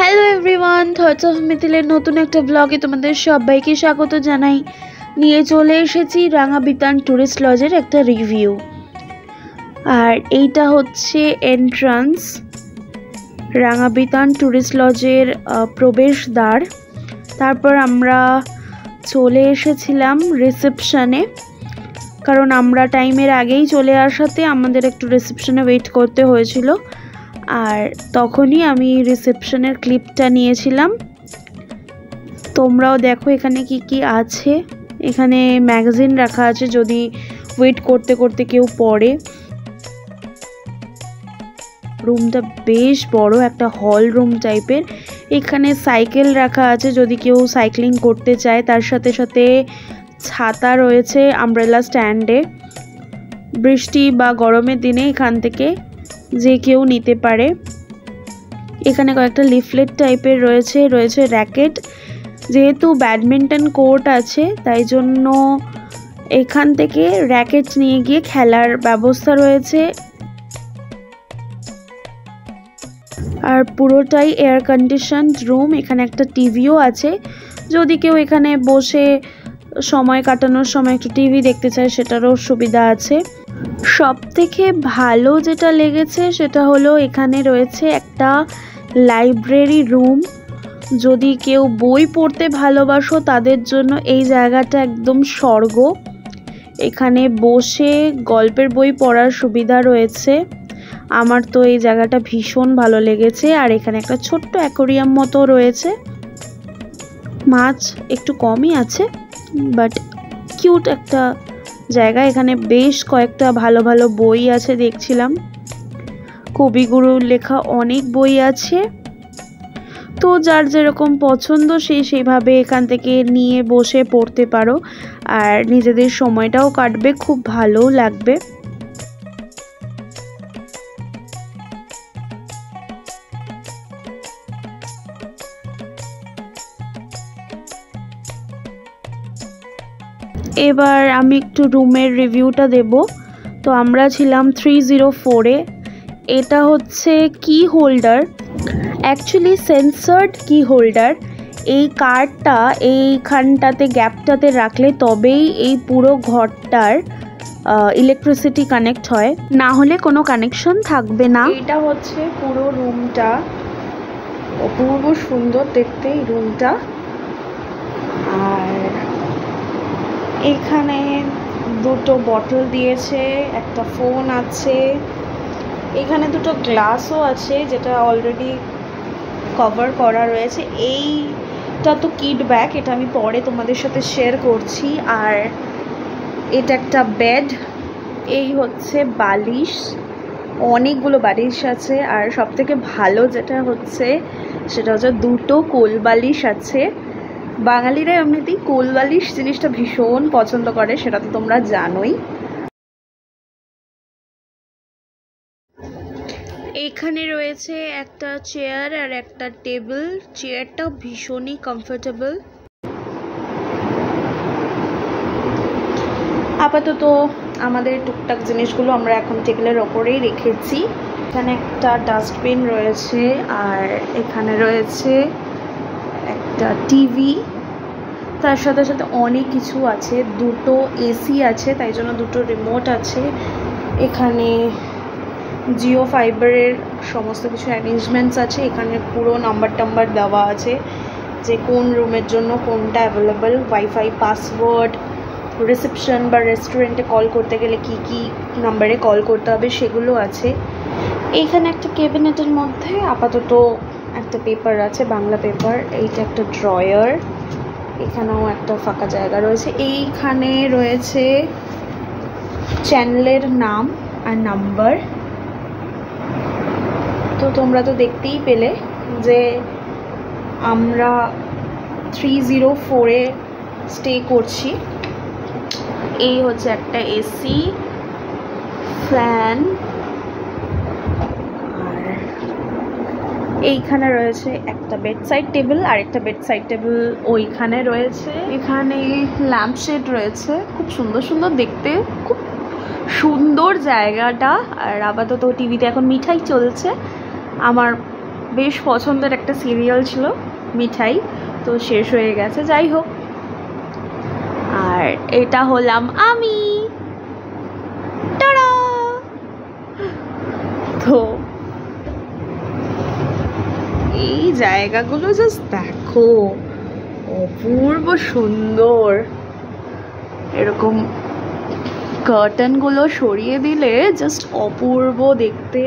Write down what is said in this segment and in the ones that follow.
Hello everyone, thoughts of মিথিলের নতুন একটা ব্লগে তোমাদের সবাইকে স্বাগত জানাই। নিয়ে চলে এসেছি রাঙাবিতান টুরিস্ট লজের একটা রিভিউ। আর এইটা হচ্ছে এন্ট্রান্স, রাঙাবিতান টুরিস্ট লজের প্রবেশদ্বার। তারপর আমরা চলে এসেছিলাম রিসেপশানে, কারণ আমরা টাইমের আগেই চলে আসাতে আমাদের একটু রিসেপশানে ওয়েট করতে হয়েছিল। আর তখনই আমি রিসেপশনের ক্লিপটা নিয়েছিলাম। তোমরাও দেখো এখানে কি কি আছে। এখানে ম্যাগাজিন রাখা আছে যদি ওয়েট করতে করতে কেউ পড়ে। রুমটা বেশ বড়, একটা হল রুম টাইপের। এখানে সাইকেল রাখা আছে যদি কেউ সাইক্লিং করতে চায়। তার সাথে সাথে ছাতা রয়েছে আমব্রেলা স্ট্যান্ডে। বৃষ্টি বা গরমের দিনে এখান থেকে যে কেউ নিতে পারে। এখানে কয়েকটা লিফলেট টাইপের রয়েছে র্যাকেট। যেহেতু ব্যাডমিন্টন কোর্ট আছে তাই জন্য এখান থেকে র্যাকেট নিয়ে গিয়ে খেলার ব্যবস্থা রয়েছে। আর পুরোটাই এয়ার কন্ডিশনড রুম। এখানে একটা টিভিও আছে, যদি কেউ এখানে বসে সময় কাটানোর সময় একটু টিভি দেখতে চায় সেটারও সুবিধা আছে। সব থেকে ভালো যেটা লেগেছে সেটা হলো এখানে রয়েছে একটা লাইব্রেরি রুম। যদি কেউ বই পড়তে ভালোবাসো তাদের জন্য এই জায়গাটা একদম স্বর্গ। এখানে বসে গল্পের বই পড়ার সুবিধা রয়েছে। আমার তো এই জায়গাটা ভীষণ ভালো লেগেছে। আর এখানে একটা ছোট্ট অ্যাকোরিয়াম মতো রয়েছে। মাছ একটু কমই আছে, বাট কিউট একটা জায়গা। এখানে বেশ কয়েকটা ভালো ভালো বই আছে দেখছিলাম। কবিগুরুর লেখা অনেক বই আছে। তো যার যেরকম পছন্দ সেইভাবে এখান থেকে নিয়ে বসে পড়তে পারো। আর নিজেদের সময়টাও কাটবে, খুব ভালোও লাগবে। এবার আমি একটু রুমের রিভিউটা দেব। তো আমরা ছিলাম 304-এ। এটা হচ্ছে কি হোল্ডার, অ্যাকচুয়ালি সেন্সার্ড কি হোল্ডার। এই কার্ডটা এইখানটাতে গ্যাপটাতে রাখলে তবেই এই পুরো ঘরটার ইলেকট্রিসিটি কানেক্ট হয়, না হলে কোনো কানেকশন থাকবে না। এটা হচ্ছে পুরো রুমটা, অপূর্ব সুন্দর দেখতে এই রুমটা। আর এখানে দুটো বটল দিয়েছে, একটা ফোন আছে। এখানে দুটো গ্লাসও আছে যেটা অলরেডি কভার করা রয়েছে। এইটা তো কিড ব্যাগ, এটা আমি পরে তোমাদের সাথে শেয়ার করছি। আর এটা একটা বেড, এই হচ্ছে বালিশ, অনেকগুলো বালিশ আছে। আর সবথেকে ভালো যেটা হচ্ছে সেটা হচ্ছে দুটো কোল বালিশ আছে। বাঙালিরা এমনিতেই কোল বালিশ জিনিসটা ভীষণ পছন্দ করে, সেটা তো তোমরা জানোই। এখানে রয়েছে একটা চেয়ার আর একটা টেবিল। চেয়ারটা ভীষণই কমফোর্টেবল। আপাতত আমাদের টুকটাক জিনিসগুলো আমরা এখন টেবিলের ওপরেই রেখেছি। এখানে একটা ডাস্টবিন রয়েছে। আর এখানে রয়েছে একটা টিভি, তার সাথে সাথে অনেক কিছু আছে। দুটো এসি আছে, তাই জন্য দুটো রিমোট আছে। এখানে জিও ফাইবারের সমস্ত কিছু অ্যারেঞ্জমেন্টস আছে। এখানে পুরো নাম্বার দেওয়া আছে যে কোন রুমের জন্য কোনটা অ্যাভেলেবল। ওয়াইফাই, পাসওয়ার্ড, রিসেপশন বা রেস্টুরেন্টে কল করতে গেলে কি কি নাম্বারে কল করতে হবে সেগুলো আছে। এইখানে একটা ক্যাবিনেটের মধ্যে আপাতত একটা পেপার আছে, বাংলা পেপার। এইটা একটা ড্রয়ার, এখানেও একটা ফাঁকা জায়গা রয়েছে। এইখানে রয়েছে চ্যানেলের নাম আর নাম্বার। তো তোমরা তো দেখতেই পেলে যে আমরা 304-এ স্টে করছি। এই হচ্ছে একটা এসি, ফ্যান। আর এইখানে রয়েছে একটা বেডসাইড টেবিল, আর একটা বেডসাইড টেবিল ওইখানে রয়েছে। এখানে ল্যাম্পশেড রয়েছে, খুব সুন্দর সুন্দর দেখতে, খুব সুন্দর জায়গাটা। আর আপাতত টিভিতে এখন মিঠাই চলছে। আমার বেশ পছন্দের একটা সিরিয়াল ছিল মিঠাই, তো শেষ হয়ে গেছে। যাই হোক, আর এটা হলাম আমি। টাটা। তো এই জায়গাগুলো জাস্ট দেখো, অপূর্ব সুন্দর। এরকম কার্টেনগুলো সরিয়ে দিলে জাস্ট অপূর্ব দেখতে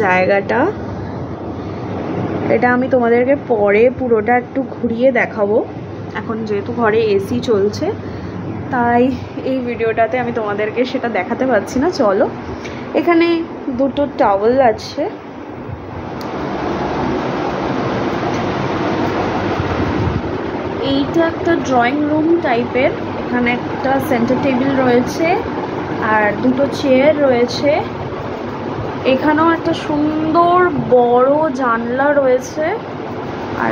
জায়গাটা। এটা আমি তোমাদেরকে পরে পুরোটা একটু ঘুরিয়ে দেখাবো, এখন যেহেতু ঘরে এসি চলছে তাই এই ভিডিওটাতে আমি তোমাদেরকে সেটা দেখাতে পারছি না। চলো, এখানে দুটো টাওয়েল আছে। এইটা একটা ড্রয়িং রুম টাইপের। এখানে একটা সেন্টার টেবিল রয়েছে আর দুটো চেয়ার রয়েছে। এখানেও একটা সুন্দর বড় জানলা রয়েছে আর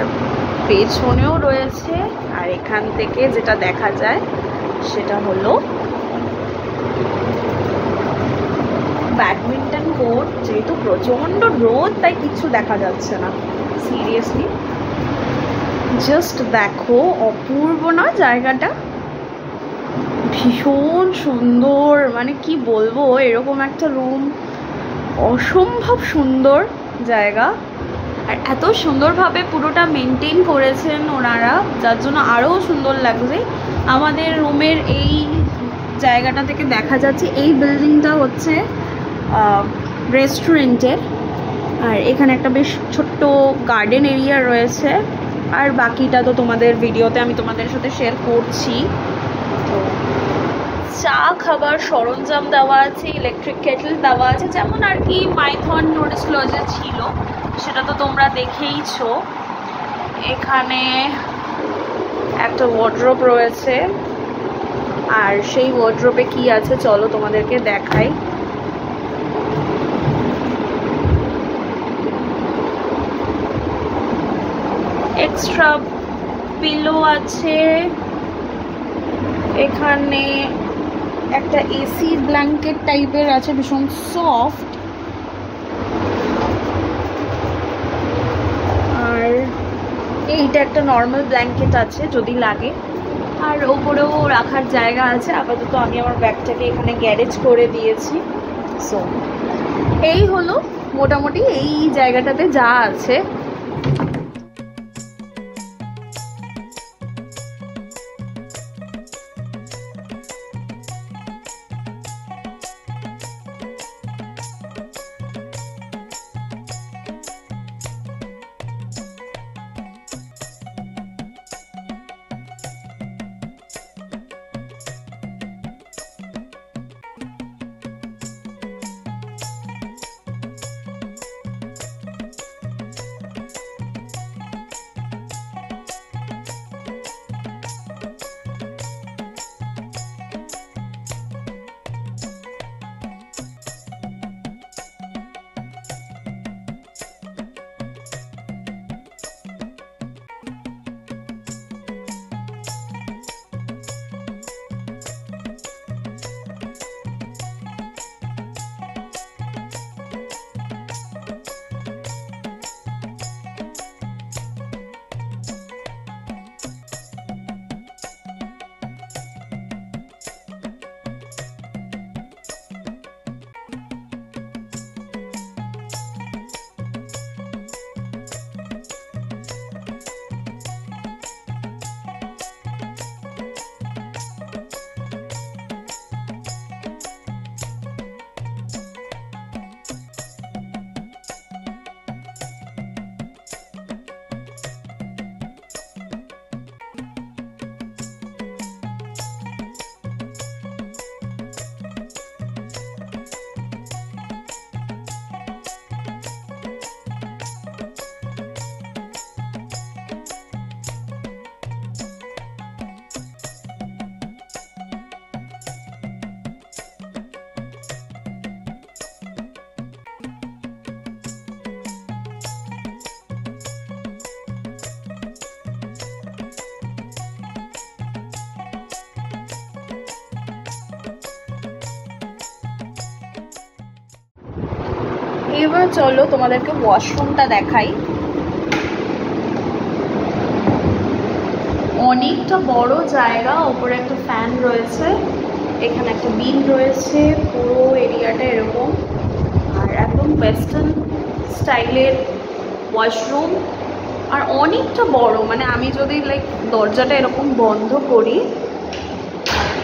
পেছনেও রয়েছে। আর এখান থেকে যেটা দেখা যায় সেটা হলো ব্যাডমিন্টন কোর্ট। যেহেতু প্রচণ্ড রোদ তাই কিছু দেখা যাচ্ছে না। সিরিয়াসলি জাস্ট দেখো, অপূর্ব না জায়গাটা? ভীষণ সুন্দর, মানে কি বলবো, এরকম একটা রুম অসম্ভব সুন্দর জায়গা। আর এত সুন্দরভাবে পুরোটা মেনটেন করেছেন ওনারা, যার জন্য আরও সুন্দর লাগছে। আমাদের রুমের এই জায়গাটা থেকে দেখা যাচ্ছে এই বিল্ডিংটা হচ্ছে রেস্টুরেন্টের। আর এখানে একটা বেশ ছোট্ট গার্ডেন এরিয়া রয়েছে। আর বাকিটা তো তোমাদের ভিডিওতে আমি তোমাদের সাথে শেয়ার করছি। তো চা খাবার সরঞ্জাম দেওয়া আছে, ইলেকট্রিক কেটল দেওয়া আছে, যেমন আর কি মাইথন টুরিস্ট লজে ছিল, সেটা তো তোমরা দেখেইছো। এখানে একটা ওয়ার্ড্রোব রয়েছে, আর সেই ওয়ার্ড্রোবে কি আছে চলো তোমাদেরকে দেখাই। এক্সট্রা পিলো আছে। এখানে একটা এসি ব্ল্যাঙ্কেট টাইপের আছে, ভীষণ সফট। আর এইটা একটা নর্মাল ব্ল্যাঙ্কেট আছে যদি লাগে। আর ওপরেও রাখার জায়গা আছে। আপাতত আমি আমার ব্যাগটাকে এখানে গ্যারেজ করে দিয়েছি। সো এই হলো মোটামুটি এই জায়গাটাতে যা আছে। এবার চলো তোমাদেরকে ওয়াশরুমটা দেখাই। অনেকটা বড় জায়গা, ওপরে একটা ফ্যান রয়েছে, এখানে একটা বিন রয়েছে, পুরো এরিয়াটা এরকম। আর একদম ওয়েস্টার্ন স্টাইলের ওয়াশরুম, আর অনেকটা বড়। মানে আমি যদি লাইক দরজাটা এরকম বন্ধ করি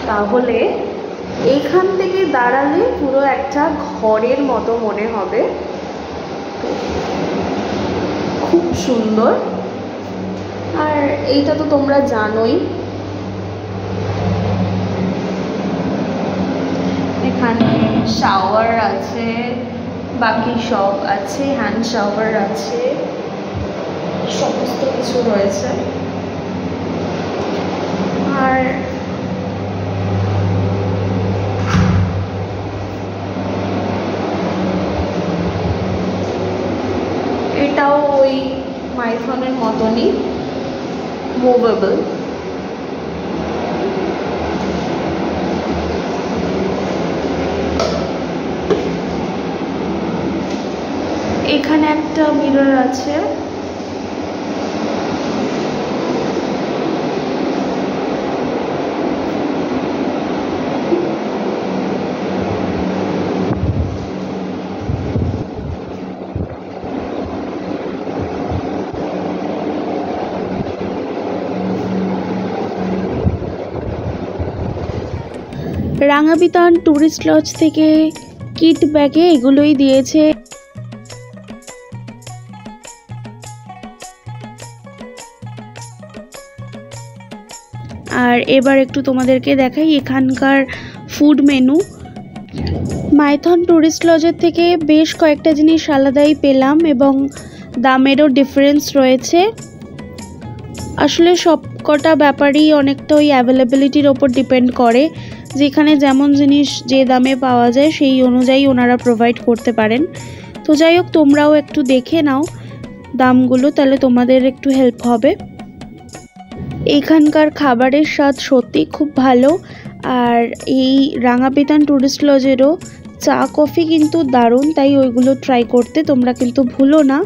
তাহলে এইখান থেকে দাঁড়ালে পুরো একটা ঘরের মতো মনে হবে, খুব সুন্দর। আর এইটা তো তোমরা জানোই, এখানে শাওয়ার আছে, বাকি সব আছে, হ্যান্ড শাওয়ার আছে, সমস্ত কিছু রয়েছে। আর এটাও ওই মাইথনের মতনই মুভেবল। এখানে একটা মিরর আছে, রাঙাবিতান ট্যুরিস্ট লজ থেকে কিট ব্যাগে এগুলোই দিয়েছে। আর এবার একটু তোমাদেরকে দেখাই এখানকার ফুড মেনু। মাইথন ট্যুরিস্ট লজের থেকে বেশ কয়েকটা জিনিস আলাদাই পেলাম এবং দামেরও ডিফারেন্স রয়েছে। আসলে সব কটা ব্যাপারই অনেকটা ওই অ্যাভেলেবিলিটির ওপর ডিপেন্ড করে, যেখানে যেমন জিনিস যে দামে পাওয়া যায় সেই অনুযায়ী ওনারা প্রোভাইড করতে পারেন। তো যাই হোক, তোমরাও একটু দেখে নাও দামগুলো, তাহলে তোমাদের একটু হেল্প হবে। এখানকার খাবারের স্বাদ সত্যি খুব ভালো। আর এই রাঙাবিতান ট্যুরিস্ট লজেরও চা কফি কিন্তু দারুণ, তাই ওইগুলো ট্রাই করতে তোমরা কিন্তু ভুলো না।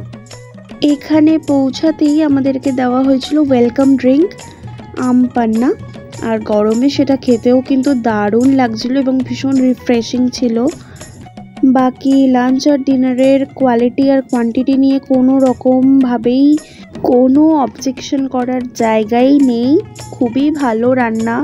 এখানে পৌঁছাতেই আমাদেরকে দেওয়া হয়েছিল ওয়েলকাম ড্রিঙ্ক আম পান্না, আর গরমে সেটা খেতেও কিন্তু দারুণ লাগছিল এবং ভীষণ রিফ্রেশিং ছিল। বাকি লাঞ্চ আর ডিনারের কোয়ালিটি আর কোয়ান্টিটি নিয়ে কোনো রকমভাবেই কোনো অবজেকশন করার জায়গাই নেই, খুবই ভালো রান্না।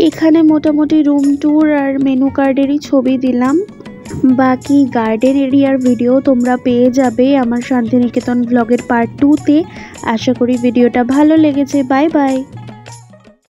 এখানে মোটামুটি রুম ট্যুর আর মেনু কার্ডেরই ছবি দিলাম। বাকি গার্ডেন এরিয়ার ভিডিও তোমরা পেয়ে যাবে আমার শান্তিনিকেতন ব্লগের পার্ট 2-তে। আশা করি ভিডিওটা ভালো লেগেছে। Bye bye.